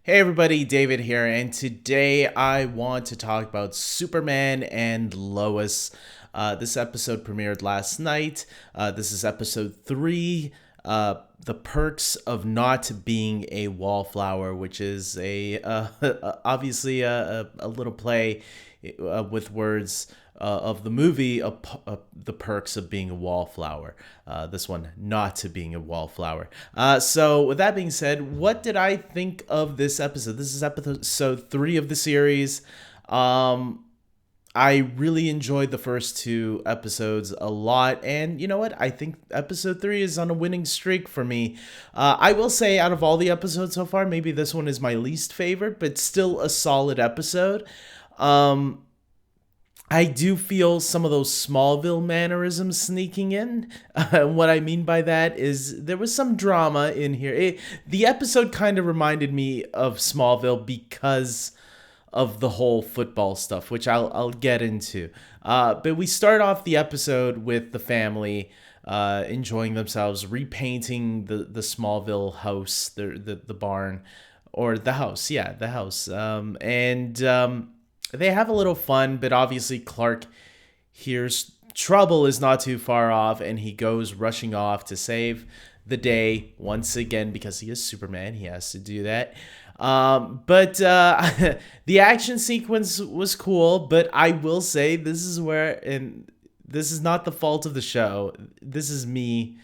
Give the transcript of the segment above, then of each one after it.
Hey everybody, David here, and today I want to talk about Superman and Lois. This episode premiered last night. This is episode 3, The Perks of Not Being a Wallflower, which is obviously a little play with words of the movie The Perks of Being a Wallflower. This one, not to being a wallflower. So with that being said, what did I think of this episode? This is episode 3 of the series. I really enjoyed the first 2 episodes a lot, and you know what? I think episode 3 is on a winning streak for me. I will say, out of all the episodes so far, maybe this one is my least favorite, but still a solid episode. I do feel some of those Smallville mannerisms sneaking in. What I mean by that is there was some drama in here. The episode kind of reminded me of Smallville because of the whole football stuff, which I'll get into. But we start off the episode with the family enjoying themselves, repainting the Smallville house, the barn, or the house. Yeah, the house. They have a little fun, but obviously Clark hears trouble is not too far off, and he goes rushing off to save the day once again because he is Superman. He has to do that. But the action sequence was cool, but I will say this is where, and this is not the fault of the show. This is me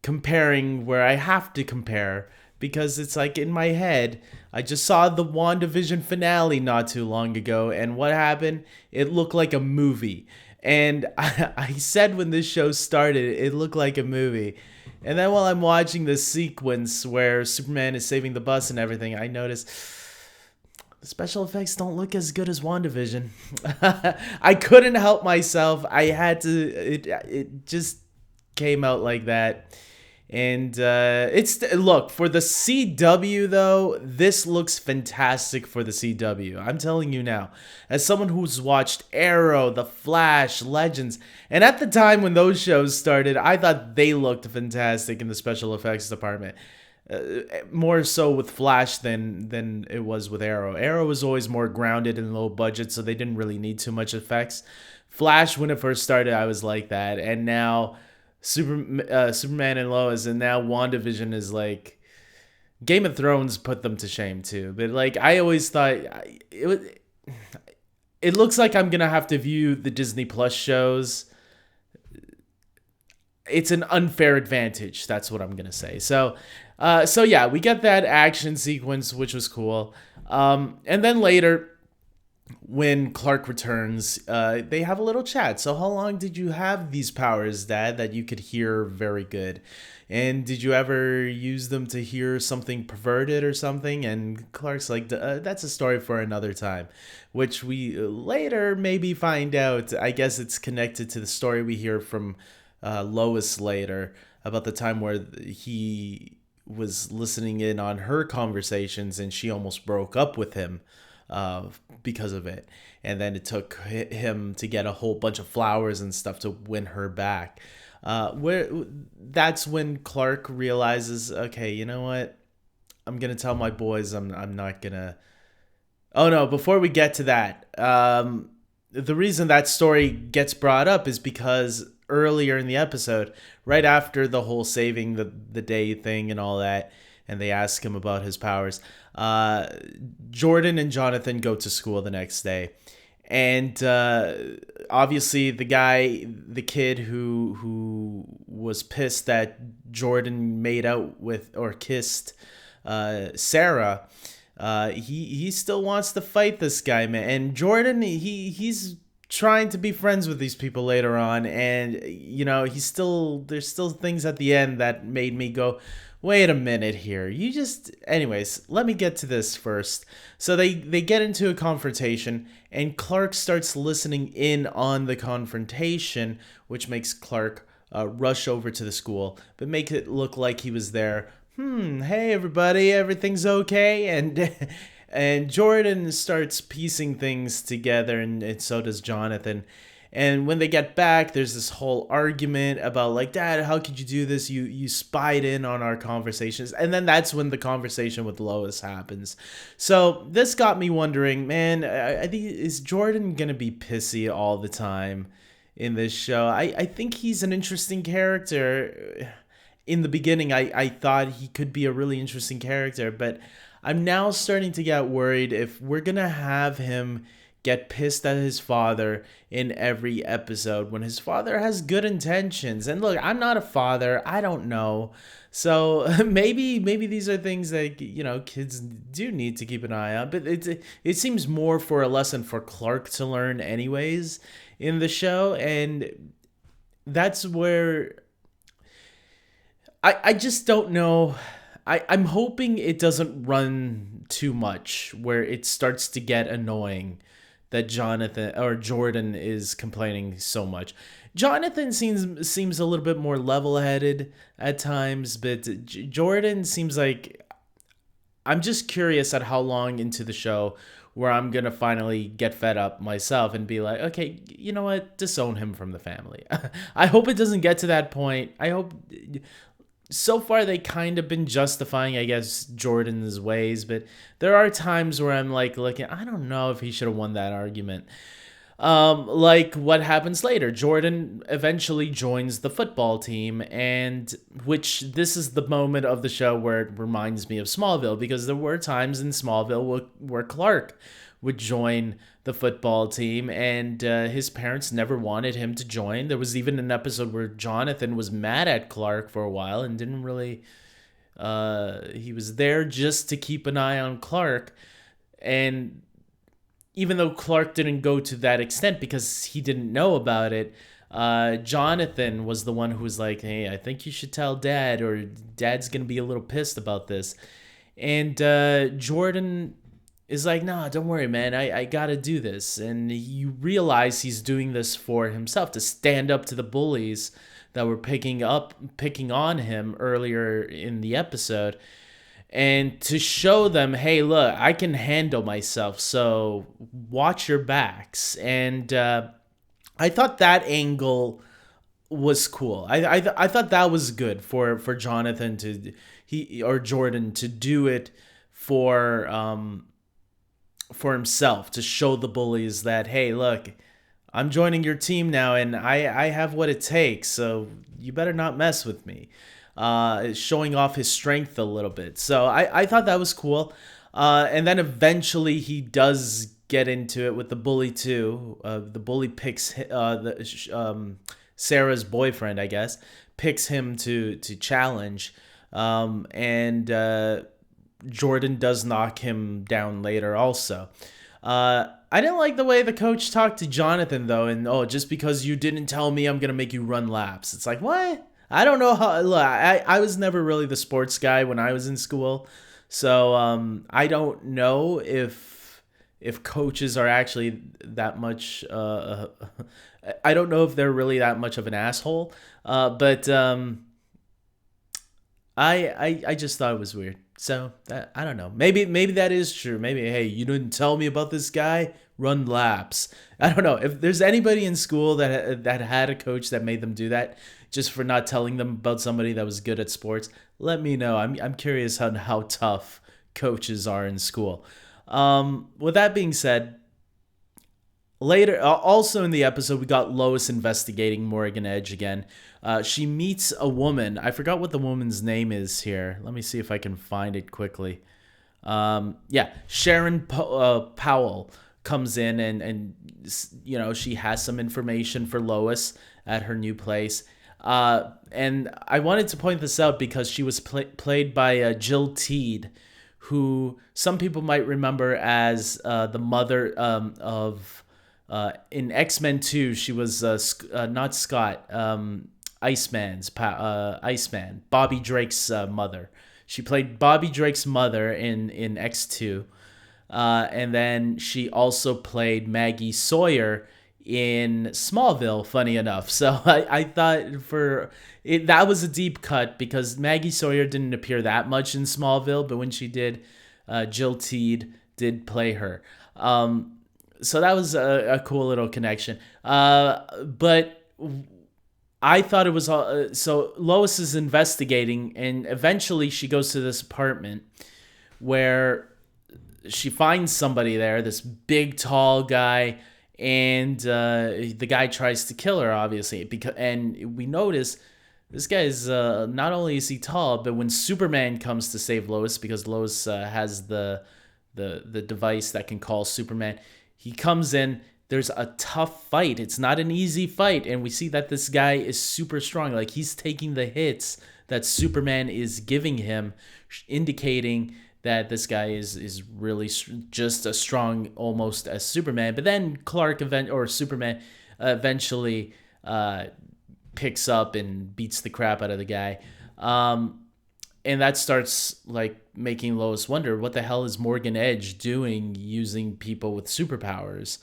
comparing where I have to compare. Because it's like in my head, I just saw the WandaVision finale not too long ago, and what happened? It looked like a movie. And I said when this show started, it looked like a movie. And then while I'm watching this sequence where Superman is saving the bus and everything, I noticed the special effects don't look as good as WandaVision. I couldn't help myself. I had to, it just came out like that. And look, for the CW though, this looks fantastic for the CW. I'm telling you now, as someone who's watched Arrow, The Flash, Legends, and at the time when those shows started, I thought they looked fantastic in the special effects department. More so with Flash than it was with Arrow. Arrow was always more grounded and low budget, so they didn't really need too much effects. Flash, when it first started, I was like that, and now Superman and Lois, and now WandaVision is like Game of Thrones put them to shame too. But like I always thought it looks like I'm gonna have to view the Disney Plus shows. It's an unfair advantage. That's what I'm gonna say. So yeah, we get that action sequence, which was cool. And then later, when Clark returns, they have a little chat. So how long did you have these powers, Dad, that you could hear very good? And did you ever use them to hear something perverted or something? And Clark's like, that's a story for another time, which we later maybe find out. I guess it's connected to the story we hear from Lois later about the time where he was listening in on her conversations and she almost broke up with him because of it, and then it took him to get a whole bunch of flowers and stuff to win her back. That's when Clark realizes, okay, you know what? I'm gonna tell my boys. I'm not gonna. Oh no! Before we get to that, the reason that story gets brought up is because earlier in the episode, right after the whole saving the day thing and all that, and they ask him about his powers. Jordan and Jonathan go to school the next day, and obviously the kid who was pissed that Jordan made out with or kissed Sarah, he still wants to fight this guy, man. And Jordan, he's trying to be friends with these people later on, and you know there's still things at the end that made me go, wait a minute here. Anyways, let me get to this first. So they get into a confrontation, and Clark starts listening in on the confrontation, which makes Clark rush over to the school, but make it look like he was there. Hey everybody, everything's okay? And Jordan starts piecing things together, and so does Jonathan. And when they get back, there's this whole argument about like, Dad, how could you do this? You spied in on our conversations. And then that's when the conversation with Lois happens. So this got me wondering, man, I think, is Jordan gonna be pissy all the time in this show? I think he's an interesting character. In the beginning, I thought he could be a really interesting character, but I'm now starting to get worried if we're gonna have him get pissed at his father in every episode when his father has good intentions. And look, I'm not a father. I don't know. So maybe these are things that, kids do need to keep an eye on. But it seems more for a lesson for Clark to learn anyways in the show. And that's where I just don't know. I'm hoping it doesn't run too much where it starts to get annoying that Jordan is complaining so much. Jonathan seems a little bit more level-headed at times, but Jordan seems like, I'm just curious at how long into the show where I'm going to finally get fed up myself and be like, okay, you know what? Disown him from the family. I hope it doesn't get to that point. I hope... So far, they kind of been justifying, I guess, Jordan's ways, but there are times where I'm like looking, I don't know if he should have won that argument. Like what happens later. Jordan eventually joins the football team, and which this is the moment of the show where it reminds me of Smallville, because there were times in Smallville where Clark would join the football team, and his parents never wanted him to join. There was even an episode where Jonathan was mad at Clark for a while and didn't really... he was there just to keep an eye on Clark, and even though Clark didn't go to that extent because he didn't know about it, Jonathan was the one who was like, hey, I think you should tell Dad, or Dad's going to be a little pissed about this. And Jordan is like, nah, don't worry, man, I gotta do this. And you realize he's doing this for himself, to stand up to the bullies that were picking on him earlier in the episode, and to show them, hey, look, I can handle myself, so watch your backs. And I thought that angle was cool. I thought that was good for Jonathan Jordan to do it for himself, to show the bullies that, hey, look, I'm joining your team now, and I have what it takes, so you better not mess with me. Showing off his strength a little bit. So I thought that was cool. And then eventually he does get into it with the bully too. The bully picks Sarah's boyfriend, I guess, picks him to challenge. And Jordan does knock him down later also. I didn't like the way the coach talked to Jonathan, though, and, oh, just because you didn't tell me, I'm going to make you run laps. It's like, what? I don't know how... Look, I was never really the sports guy when I was in school, so I don't know if coaches are actually that much... I don't know if they're really that much of an asshole, but I just thought it was weird. So I don't know. Maybe that is true. Maybe, hey, you didn't tell me about this guy. Run laps. I don't know if there's anybody in school that had a coach that made them do that just for not telling them about somebody that was good at sports. Let me know. I'm curious on how tough coaches are in school. With that being said, later, also in the episode, we got Lois investigating Morgan Edge again. She meets a woman. I forgot what the woman's name is here. Let me see if I can find it quickly. Sharon Powell comes in, and she has some information for Lois at her new place. And I wanted to point this out because she was played by Jill Teed, who some people might remember as the mother of... in X-Men 2, she was not Scott, Iceman, Bobby Drake's mother. She played Bobby Drake's mother in X2. And then she also played Maggie Sawyer in Smallville, funny enough. So I thought that was a deep cut because Maggie Sawyer didn't appear that much in Smallville, but when she did, Jill Teed did play her. So that was a cool little connection. But I thought it was so Lois is investigating, and eventually she goes to this apartment where she finds somebody there, this big tall guy, and the guy tries to kill her, obviously. And we notice this guy is not only is he tall, but when Superman comes to save Lois, because Lois has the device that can call Superman, he comes in. There's a tough fight. It's not an easy fight, and we see that this guy is super strong. Like, he's taking the hits that Superman is giving him, indicating that this guy is really just as strong almost as Superman. But then Superman eventually picks up and beats the crap out of the guy. And that starts like making Lois wonder, what the hell is Morgan Edge doing using people with superpowers?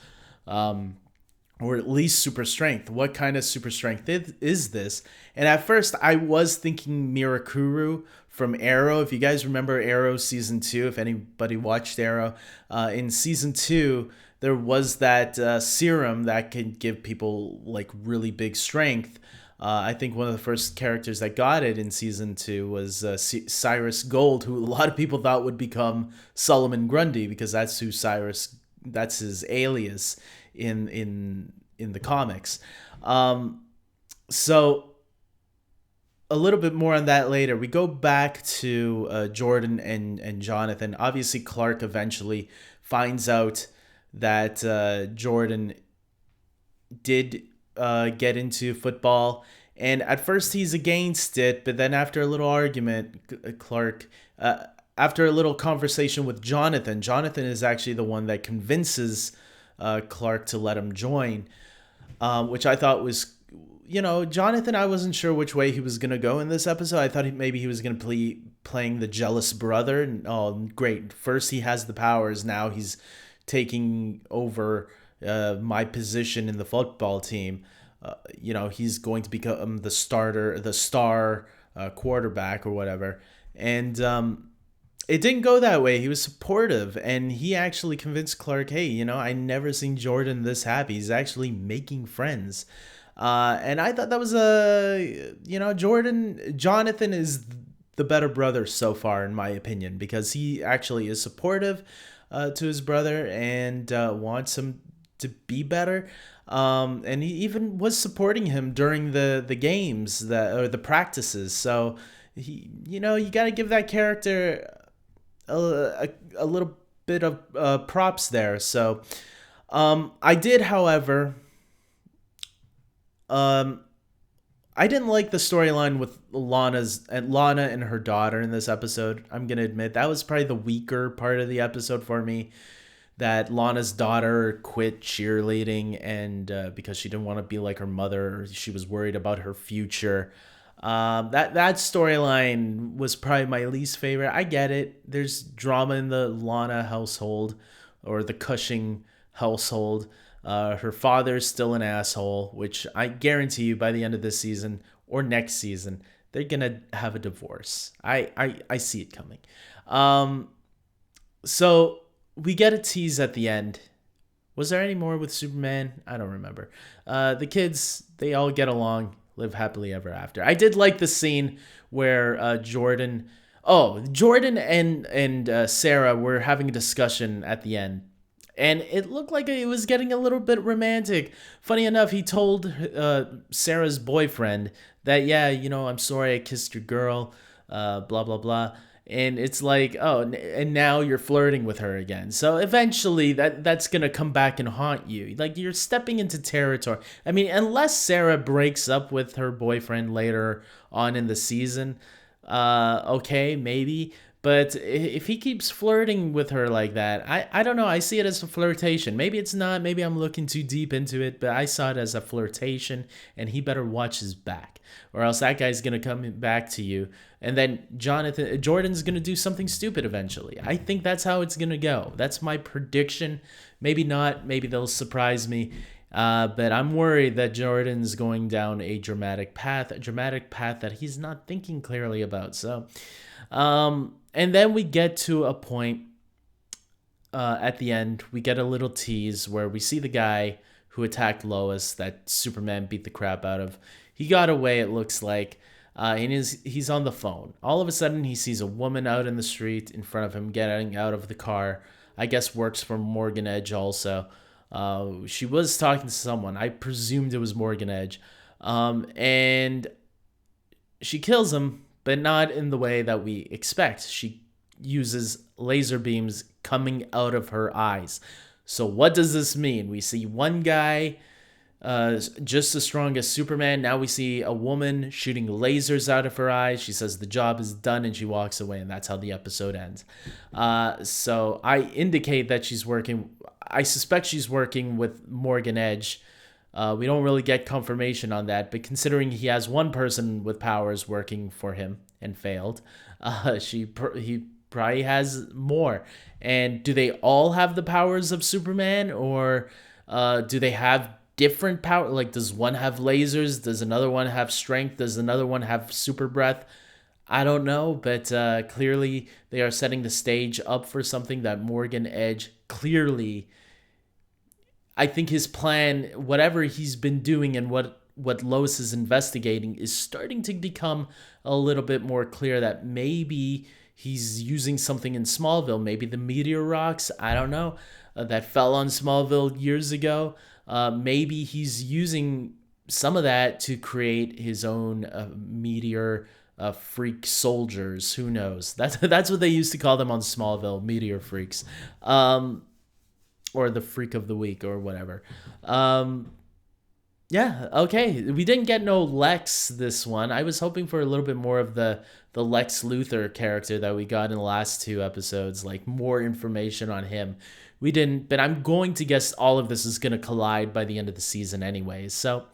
Or at least super strength. What kind of super strength is this? And at first I was thinking Mirakuru from Arrow. If you guys remember Arrow season 2, if anybody watched Arrow, in season 2, there was that serum that can give people like really big strength. I think one of the first characters that got it in season 2 was Cyrus Gold, who a lot of people thought would become Solomon Grundy, because that's his alias in the comics. So a little bit more on that later. We go back to Jordan and Jonathan. Obviously, Clark eventually finds out that Jordan did get into football, and at first he's against it, but then after a little argument, after a little conversation with Jonathan is actually the one that convinces Clark to let him join, which I thought was, Jonathan, I wasn't sure which way he was going to go in this episode. I thought maybe he was going to playing the jealous brother. And, oh, great. First he has the powers. Now he's taking over my position in the football team. He's going to become the star quarterback or whatever. And it didn't go that way. He was supportive, and he actually convinced Clark, hey, I never seen Jordan this happy. He's actually making friends. And I thought that was Jonathan is the better brother so far, in my opinion, because he actually is supportive to his brother and wants him to be better. And he even was supporting him during the games or the practices. So you got to give that character a little bit of props there. So I did, however, I didn't like the storyline with Lana and her daughter in this episode. I'm gonna admit that was probably the weaker part of the episode for me. That Lana's daughter quit cheerleading and because she didn't want to be like her mother, she was worried about her future. That storyline was probably my least favorite. I get it. There's drama in the Lana household or the Cushing household. Her father's still an asshole, which I guarantee you by the end of this season or next season, they're going to have a divorce. I see it coming. So we get a tease at the end. Was there any more with Superman? I don't remember. The kids, they all get along, live happily ever after. I did like the scene where Jordan and Sarah were having a discussion at the end. And it looked like it was getting a little bit romantic. Funny enough, he told Sarah's boyfriend that, I'm sorry I kissed your girl, blah, blah, blah. And it's like, oh, and now you're flirting with her again. So eventually that's going to come back and haunt you. Like, you're stepping into territory. I mean, unless Sarah breaks up with her boyfriend later on in the season, okay, maybe. But if he keeps flirting with her like that, I don't know. I see it as a flirtation. Maybe it's not. Maybe I'm looking too deep into it. But I saw it as a flirtation, and he better watch his back, or else that guy's gonna come back to you, and then Jordan's gonna do something stupid eventually. I think that's how it's gonna go. That's my prediction. Maybe not. Maybe they'll surprise me. But I'm worried that Jordan's going down a dramatic path that he's not thinking clearly about. So, and then we get to a point at the end, we get a little tease where we see the guy who attacked Lois that Superman beat the crap out of. He got away, it looks like, and he's on the phone. All of a sudden, he sees a woman out in the street in front of him getting out of the car. I guess works for Morgan Edge also. She was talking to someone. I presumed it was Morgan Edge. And she kills him, but not in the way that we expect. She uses laser beams coming out of her eyes. So what does this mean? We see one guy just as strong as Superman. Now we see a woman shooting lasers out of her eyes. She says the job is done and she walks away, and that's how the episode ends. So I indicate that she's working. I suspect she's working with Morgan Edge. We don't really get confirmation on that, but considering he has one person with powers working for him and failed, he probably has more. And do they all have the powers of Superman, or do they have different power? Like, does one have lasers? Does another one have strength? Does another one have super breath? I don't know, but clearly they are setting the stage up for something that Morgan Edge clearly, I think his plan, whatever he's been doing and what Lois is investigating, is starting to become a little bit more clear that maybe he's using something in Smallville, maybe the meteor rocks, I don't know, that fell on Smallville years ago. Maybe he's using some of that to create his own meteor freak soldiers. Who knows? That's what they used to call them on Smallville, meteor freaks. Or the freak of the week or whatever. Yeah, okay. We didn't get no Lex this one. I was hoping for a little bit more of the Lex Luthor character that we got in the last two episodes, like more information on him. We didn't, but I'm going to guess all of this is going to collide by the end of the season anyways. So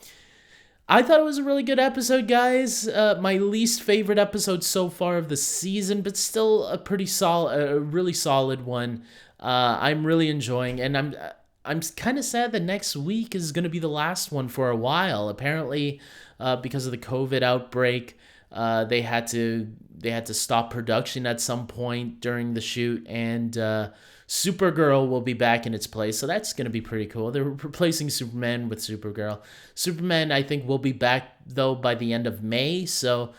I thought it was a really good episode, guys. My least favorite episode so far of the season, but still a pretty solid, a really solid one. I'm really enjoying, and I'm kind of sad that next week is going to be the last one for a while. Apparently, because of the COVID outbreak, they had to stop production at some point during the shoot, and Supergirl will be back in its place, so that's going to be pretty cool. They're replacing Superman with Supergirl. Superman, I think, will be back though by the end of May, so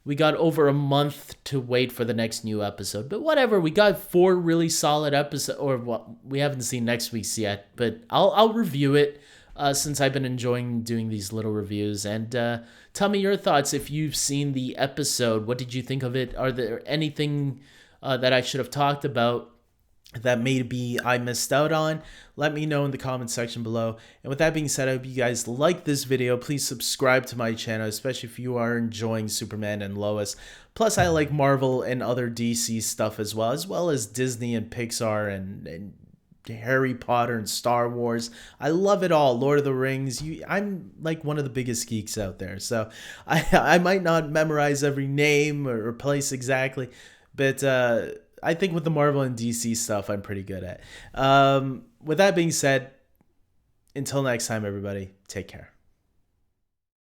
we got over a month to wait for the next new episode. But whatever, we got 4 really solid episodes, or well, we haven't seen next week's yet, but I'll review it since I've been enjoying doing these little reviews. And tell me your thoughts if you've seen the episode. What did you think of it? Are there anything that I should have talked about that maybe I missed out on? Let me know in the comment section below. And with that being said, I hope you guys like this video. Please subscribe to my channel, especially if you are enjoying Superman and Lois. Plus, I like Marvel and other DC stuff as well as Disney and Pixar and Harry Potter and Star Wars. I love it all. Lord of the Rings. I'm like one of the biggest geeks out there. So I might not memorize every name or place exactly, but I think with the Marvel and DC stuff, I'm pretty good at. With that being said, until next time, everybody, take care.